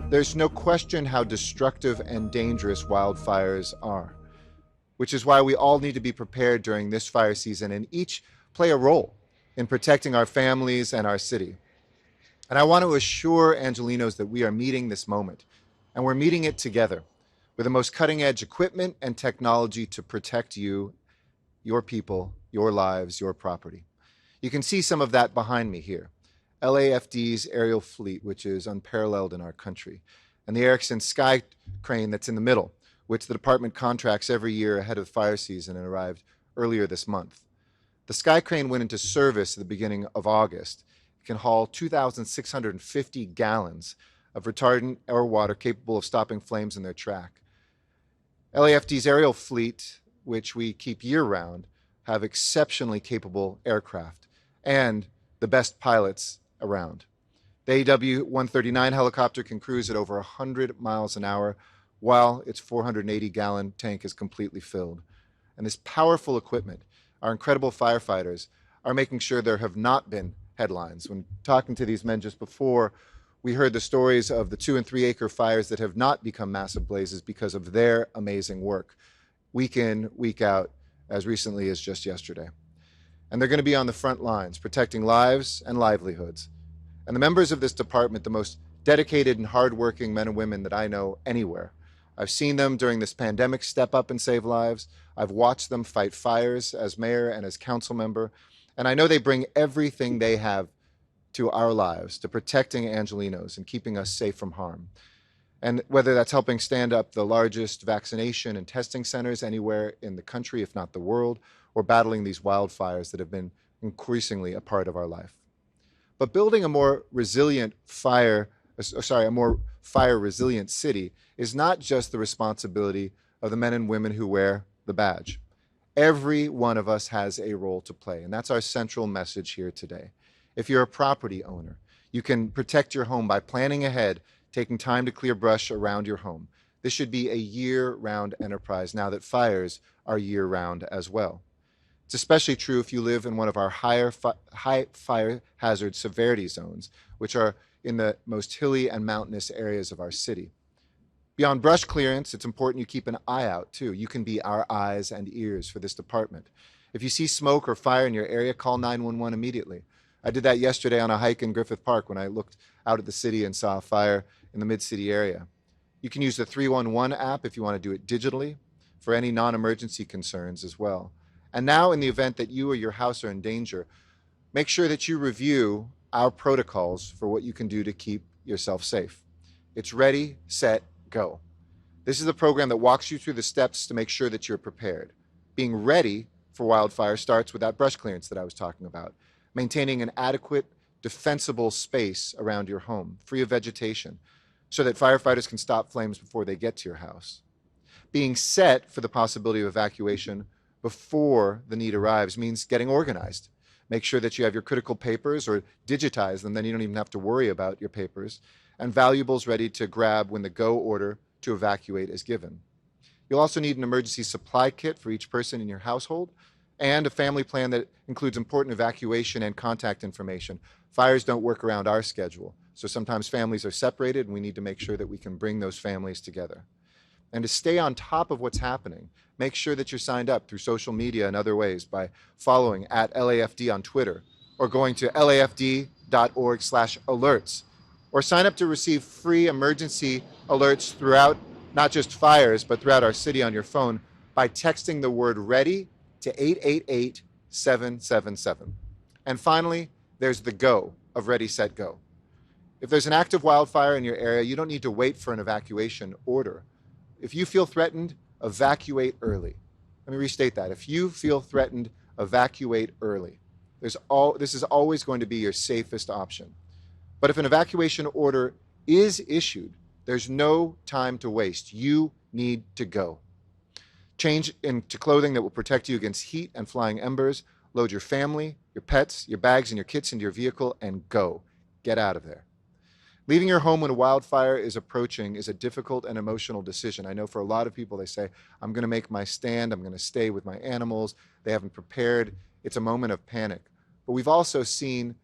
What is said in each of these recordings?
There's no question how destructive and dangerous wildfires are, which is why we all need to be prepared during this fire season and each play a role in protecting our families and our city. And I want to assure Angelenos that we are meeting this moment, and we're meeting it together with the most cutting-edge equipment and technology to protect you, your people, your lives, your property. You can see some of that behind me here. LAFD's aerial fleet, which is unparalleled in our country, and the Erickson Sky Crane that's in the middle, which the department contracts every year ahead of the fire season and arrived earlier this month. The Sky Crane went into service at the beginning of August. It can haul 2,650 gallons of retardant or water capable of stopping flames in their track. LAFD's aerial fleet, which we keep year-round, have exceptionally capable aircraft and the best pilots around. The AW-139 helicopter can cruise at over 100 miles an hour while its 480-gallon tank is completely filled. And this powerful equipment, our incredible firefighters, are making sure there have not been headlines. When talking to these men just before, we heard the stories of the 2- and 3-acre fires that have not become massive blazes because of their amazing work, week in, week out, as recently as just yesterday. And they're going to be on the front lines, protecting lives and livelihoods. And the members of this department, the most dedicated and hardworking men and women that I know anywhere. I've seen them during this pandemic step up and save lives. I've watched them fight fires as mayor and as council member. And I know they bring everything they have to our lives, to protecting Angelenos and keeping us safe from harm. And whether that's helping stand up the largest vaccination and testing centers anywhere in the country, if not the world, or battling these wildfires that have been increasingly a part of our life. But building a more fire-resilient city is not just the responsibility of the men and women who wear the badge. Every one of us has a role to play, and that's our central message here today. If you're a property owner, you can protect your home by planning ahead, taking time to clear brush around your home. This should be a year-round enterprise now that fires are year-round as well. It's especially true if you live in one of our high fire hazard severity zones, which are in the most hilly and mountainous areas of our city. Beyond brush clearance, it's important you keep an eye out, too. You can be our eyes and ears for this department. If you see smoke or fire in your area, call 911 immediately. I did that yesterday on a hike in Griffith Park when I looked out at the city and saw a fire in the mid-city area. You can use the 311 app if you want to do it digitally for any non-emergency concerns as well. And now, in the event that you or your house are in danger, make sure that you review our protocols for what you can do to keep yourself safe. It's ready, set, go. This is a program that walks you through the steps to make sure that you're prepared. Being ready for wildfire starts with that brush clearance that I was talking about. Maintaining an adequate, defensible space around your home, free of vegetation, so that firefighters can stop flames before they get to your house. Being set for the possibility of evacuation before the need arrives means getting organized. Make sure that you have your critical papers or digitize them, then you don't even have to worry about your papers, and valuables ready to grab when the go order to evacuate is given. You'll also need an emergency supply kit for each person in your household and a family plan that includes important evacuation and contact information. Fires don't work around our schedule, so sometimes families are separated and we need to make sure that we can bring those families together. And to stay on top of what's happening, make sure that you're signed up through social media and other ways by following @LAFD on Twitter or going to lafd.org/alerts, or sign up to receive free emergency alerts throughout, not just fires, but throughout our city on your phone by texting the word READY to 888-777. And finally, there's the go of Ready, Set, Go. If there's an active wildfire in your area, you don't need to wait for an evacuation order. If you feel threatened, evacuate early. Let me restate that. If you feel threatened, evacuate early. This is always going to be your safest option. But if an evacuation order is issued, there's no time to waste. You need to go. Change into clothing that will protect you against heat and flying embers. Load your family, your pets, your bags, and your kits into your vehicle and go. Get out of there. Leaving your home when a wildfire is approaching is a difficult and emotional decision. I know for a lot of people, they say, I'm going to make my stand, I'm going to stay with my animals. They haven't prepared. It's a moment of panic. But we've also seen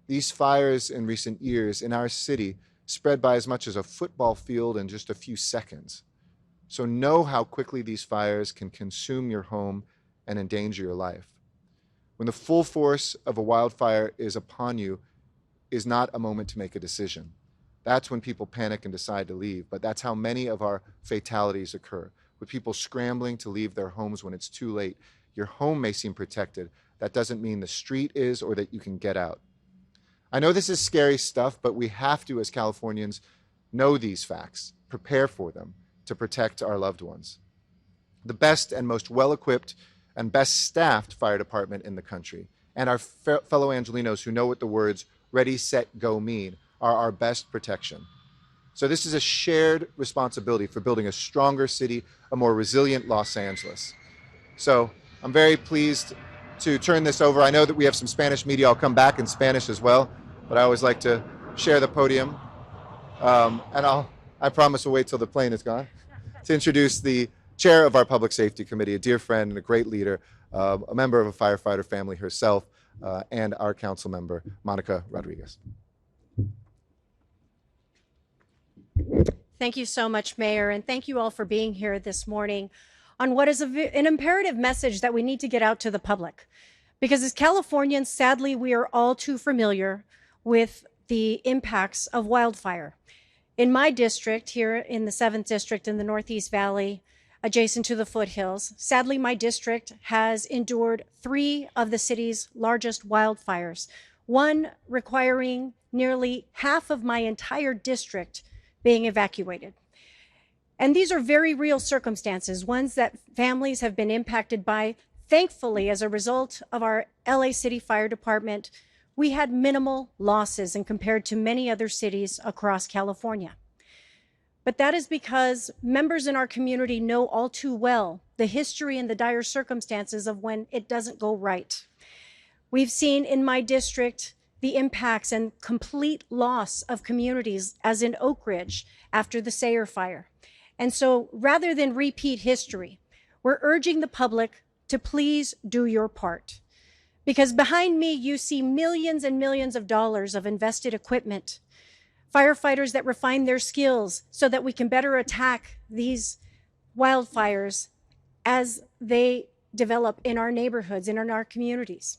these fires in recent years in our city spread by as much as a football field in just a few seconds. So know how quickly these fires can consume your home and endanger your life. When the full force of a wildfire is upon you is not a moment to make a decision. That's when people panic and decide to leave, but that's how many of our fatalities occur, with people scrambling to leave their homes when it's too late. Your home may seem protected. That doesn't mean the street is or that you can get out. I know this is scary stuff, but we have to, as Californians, know these facts, prepare for them to protect our loved ones. The best and most well-equipped and best staffed fire department in the country, and our fellow Angelenos who know what the words ready, set, go mean, are our best protection. So this is a shared responsibility for building a stronger city, a more resilient Los Angeles. So I'm very pleased to turn this over. I know that we have some Spanish media. I'll come back in Spanish as well, but I always like to share the podium. And I promise we'll wait till the plane is gone to introduce the chair of our Public Safety Committee, a dear friend and a great leader, a member of a firefighter family herself, and our council member, Monica Rodriguez. Thank you so much, Mayor, and thank you all for being here this morning on what is an imperative message that we need to get out to the public. Because as Californians, sadly, we are all too familiar with the impacts of wildfire. In my district, here in the 7th District in the Northeast Valley, adjacent to the foothills, sadly, my district has endured 3 of the city's largest wildfires, one requiring nearly half of my entire district being evacuated. And these are very real circumstances, ones that families have been impacted by. Thankfully, as a result of our LA City Fire Department, we had minimal losses and compared to many other cities across California. But that is because members in our community know all too well the history and the dire circumstances of when it doesn't go right. We've seen in my district the impacts and complete loss of communities, as in Oak Ridge after the Sayre fire. And so rather than repeat history, we're urging the public to please do your part. Because behind me, you see millions and millions of dollars of invested equipment, firefighters that refine their skills so that we can better attack these wildfires as they develop in our neighborhoods and in our communities.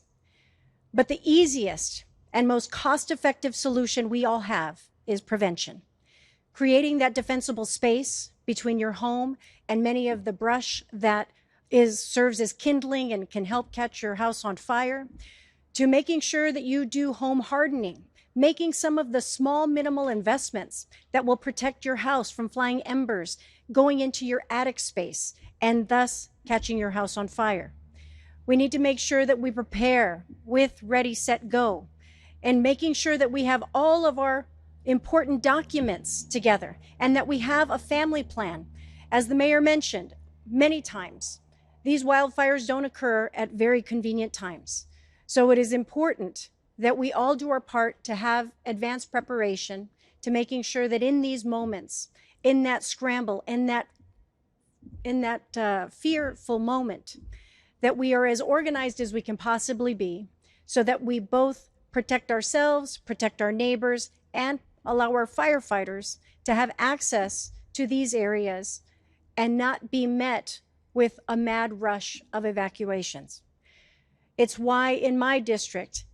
But the easiest and most cost-effective solution we all have is prevention. Creating that defensible space between your home and many of the brush that serves as kindling and can help catch your house on fire, to making sure that you do home hardening, making some of the small minimal investments that will protect your house from flying embers going into your attic space and thus catching your house on fire. We need to make sure that we prepare with ready, set, go, and making sure that we have all of our important documents together and that we have a family plan. As the mayor mentioned many times, these wildfires don't occur at very convenient times. So it is important that we all do our part to have advanced preparation to making sure that in these moments, in that scramble, in that fearful moment, that we are as organized as we can possibly be so that we both protect ourselves, protect our neighbors, and allow our firefighters to have access to these areas and not be met with a mad rush of evacuations. It's why in my district,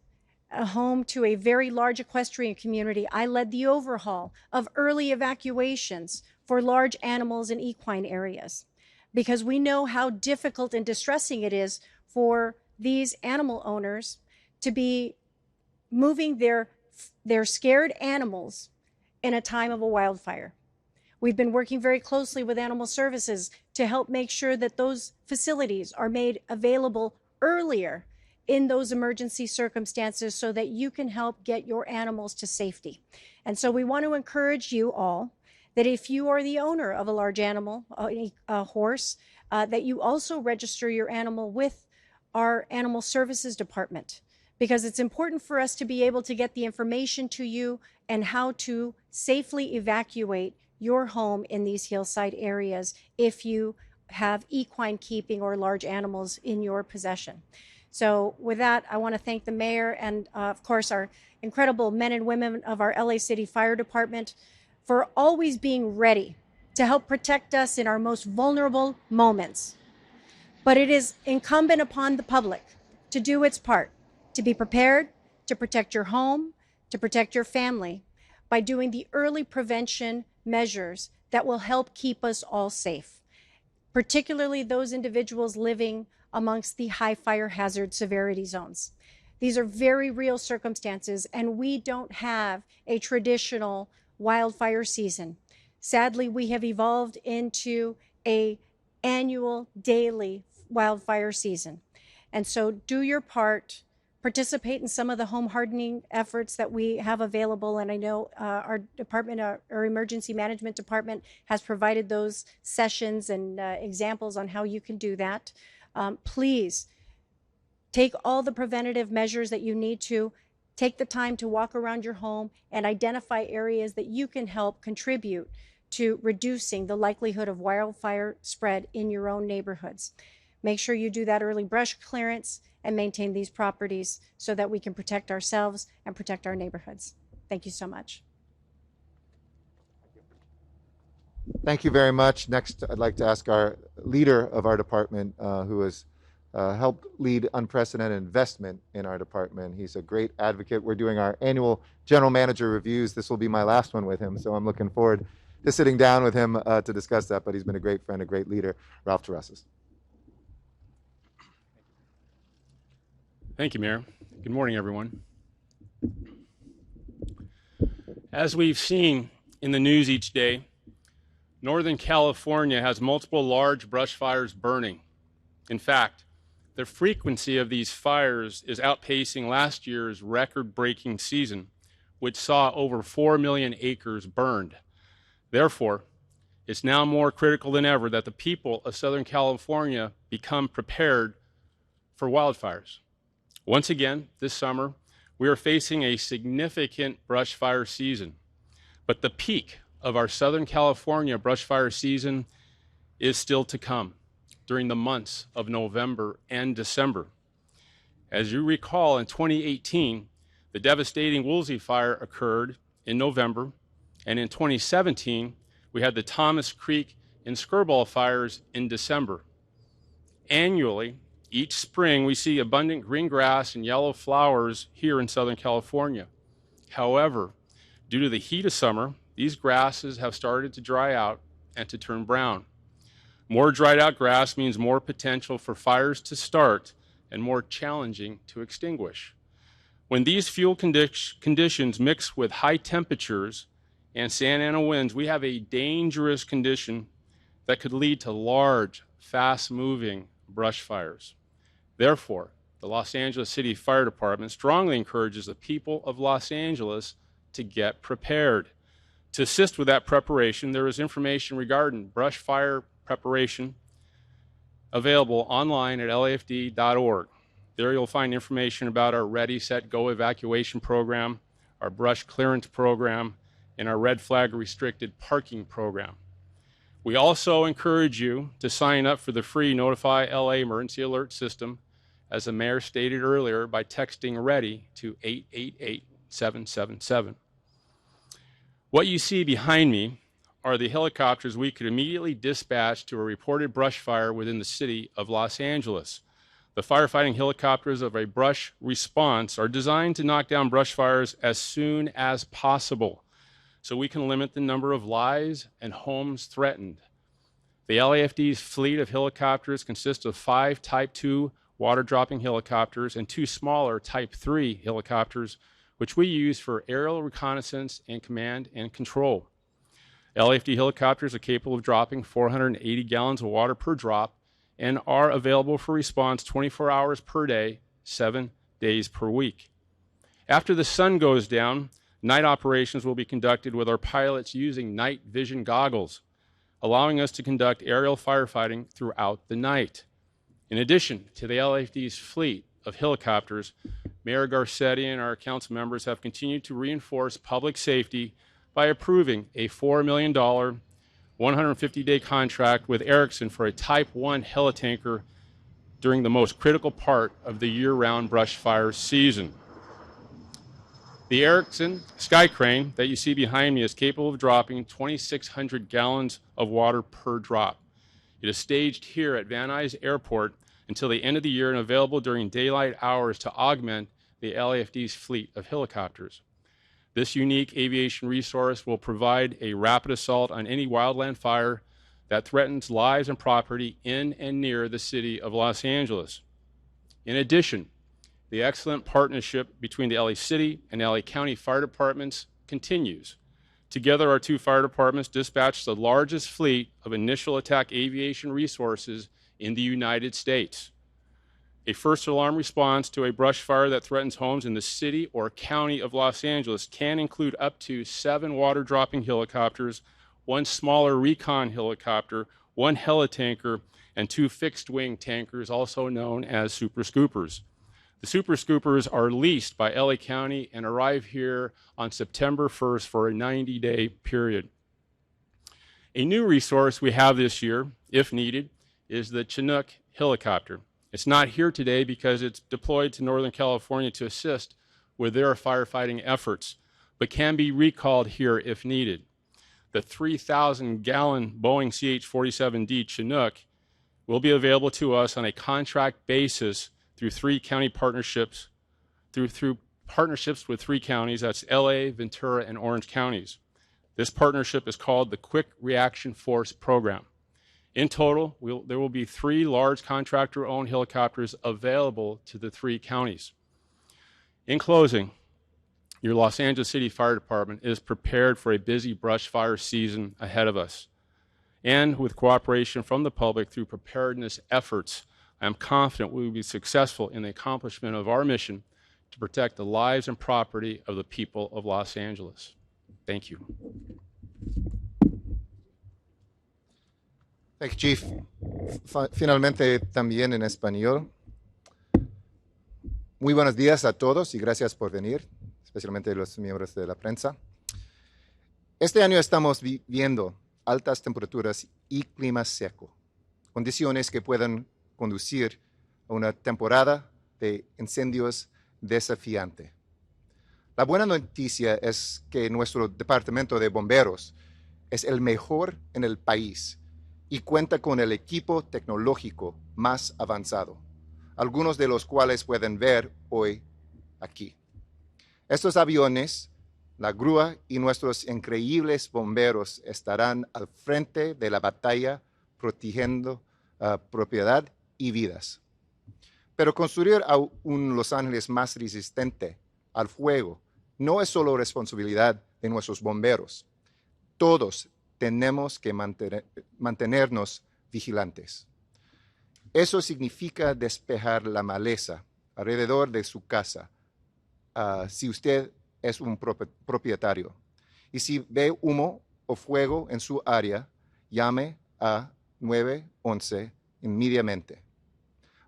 a home to a very large equestrian community, I led the overhaul of early evacuations for large animals in equine areas, because we know how difficult and distressing it is for these animal owners to be moving their scared animals in a time of a wildfire. We've been working very closely with Animal Services to help make sure that those facilities are made available earlier in those emergency circumstances so that you can help get your animals to safety. And so we want to encourage you all that if you are the owner of a large animal, a horse, that you also register your animal with our Animal Services Department, because it's important for us to be able to get the information to you and how to safely evacuate your home in these hillside areas if you have equine keeping or large animals in your possession. So with that, I want to thank the mayor and of course our incredible men and women of our LA City Fire Department for always being ready to help protect us in our most vulnerable moments. But it is incumbent upon the public to do its part, to be prepared, to protect your home, to protect your family by doing the early prevention measures that will help keep us all safe, particularly those individuals living amongst the high fire hazard severity zones. These are very real circumstances, and we don't have a traditional wildfire season. Sadly, we have evolved into an annual, daily wildfire season. And so do your part, participate in some of the home hardening efforts that we have available. And I know our department, our emergency management department has provided those sessions and examples on how you can do that. Please take all the preventative measures that you need to. Take the time to walk around your home and identify areas that you can help contribute to reducing the likelihood of wildfire spread in your own neighborhoods. Make sure you do that early brush clearance and maintain these properties so that we can protect ourselves and protect our neighborhoods. Thank you so much. Thank you very much. Next, I'd like to ask our leader of our department, who has helped lead unprecedented investment in our department. He's a great advocate. We're doing our annual general manager reviews. This will be my last one with him, so I'm looking forward to sitting down with him to discuss that, but he's been a great friend, a great leader. Ralph Terrasas. Thank you, Mayor. Good morning, everyone. As we've seen in the news each day, Northern California has multiple large brush fires burning. In fact, the frequency of these fires is outpacing last year's record-breaking season, which saw over 4 million acres burned. Therefore, it's now more critical than ever that the people of Southern California become prepared for wildfires. Once again, this summer, we are facing a significant brush fire season, but the peak of our Southern California brush fire season is still to come during the months of November and December. As you recall, in 2018, the devastating Woolsey fire occurred in November, and in 2017, we had the Thomas Creek and Skirball fires in December. Annually, each spring, we see abundant green grass and yellow flowers here in Southern California. However, due to the heat of summer, these grasses have started to dry out and to turn brown. More dried out grass means more potential for fires to start and more challenging to extinguish. When these fuel conditions mix with high temperatures and Santa Ana winds, we have a dangerous condition that could lead to large, fast-moving brush fires. Therefore, the Los Angeles City Fire Department strongly encourages the people of Los Angeles to get prepared. To assist with that preparation, there is information regarding brush fire preparation available online at LAFD.org. There you'll find information about our Ready, Set, Go evacuation program, our brush clearance program, and our red flag restricted parking program. We also encourage you to sign up for the free Notify LA emergency alert system, as the mayor stated earlier, by texting READY to 888-777. What you see behind me are the helicopters we could immediately dispatch to a reported brush fire within the city of Los Angeles. The firefighting helicopters of a brush response are designed to knock down brush fires as soon as possible, so we can limit the number of lives and homes threatened. The LAFD's fleet of helicopters consists of 5 Type 2 water-dropping helicopters and 2 smaller Type 3 helicopters, which we use for aerial reconnaissance and command and control. LAFD helicopters are capable of dropping 480 gallons of water per drop and are available for response 24 hours per day, 7 days per week. After the sun goes down, night operations will be conducted with our pilots using night vision goggles, allowing us to conduct aerial firefighting throughout the night. In addition to the LAFD's fleet of helicopters, Mayor Garcetti and our council members have continued to reinforce public safety by approving a $4 million, 150-day contract with Erickson for a Type 1 helitanker during the most critical part of the year-round brush fire season. The Erickson Sky Crane that you see behind me is capable of dropping 2,600 gallons of water per drop. It is staged here at Van Nuys Airport until the end of the year and available during daylight hours to augment the LAFD's fleet of helicopters. This unique aviation resource will provide a rapid assault on any wildland fire that threatens lives and property in and near the city of Los Angeles. In addition, the excellent partnership between the LA City and LA County Fire Departments continues. Together, our two fire departments dispatch the largest fleet of initial attack aviation resources in the United States. A first alarm response to a brush fire that threatens homes in the city or county of Los Angeles can include up to 7 water-dropping helicopters, 1 smaller recon helicopter, 1 helitanker, and 2 fixed-wing tankers, also known as Super Scoopers. The Super Scoopers are leased by LA County and arrive here on September 1st for a 90-day period. A new resource we have this year, if needed, is the Chinook helicopter. It's not here today because it's deployed to Northern California to assist with their firefighting efforts, but can be recalled here if needed. The 3,000-gallon Boeing CH-47D Chinook will be available to us on a contract basis through partnerships with 3 counties, that's LA, Ventura, and Orange counties. This partnership is called the Quick Reaction Force Program. In total, there will be 3 large contractor-owned helicopters available to the 3 counties. In closing, your Los Angeles City Fire Department is prepared for a busy brush fire season ahead of us. And with cooperation from the public through preparedness efforts, I am confident we will be successful in the accomplishment of our mission to protect the lives and property of the people of Los Angeles. Thank you. Thank you, Chief. Finalmente, también en español. Muy buenos días a todos y gracias por venir, especialmente los miembros de la prensa. Este año estamos viviendo altas temperaturas y clima seco, condiciones que pueden conducir a una temporada de incendios desafiante. La buena noticia es que nuestro departamento de bomberos es el mejor en el país y cuenta con el equipo tecnológico más avanzado, algunos de los cuales pueden ver hoy aquí. Estos aviones, la grúa y nuestros increíbles bomberos estarán al frente de la batalla protegiendo propiedad y vidas. Pero construir a un Los Ángeles más resistente al fuego no es solo responsabilidad de nuestros bomberos. Todos tenemos que mantenernos vigilantes. Eso significa despejar la maleza alrededor de su casa, si usted es un propietario. Y si ve humo o fuego en su área, llame a 911 inmediatamente.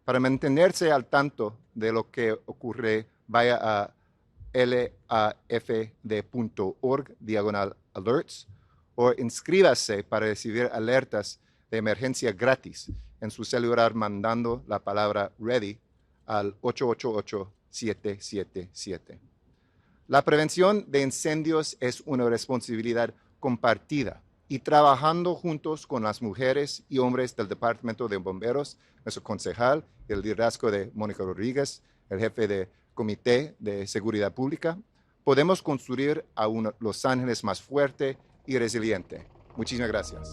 Para mantenerse al tanto de lo que ocurre, vaya a lafd.org/alerts o inscríbase para recibir alertas de emergencia gratis en su celular mandando la palabra READY al 888-777. La prevención de incendios es una responsabilidad compartida y trabajando juntos con las mujeres y hombres del Departamento de Bomberos, nuestro concejal, el liderazgo de Mónica Rodríguez, el jefe de Comité de Seguridad Pública, podemos construir a un Los Ángeles más fuerte y resiliente. Muchísimas gracias.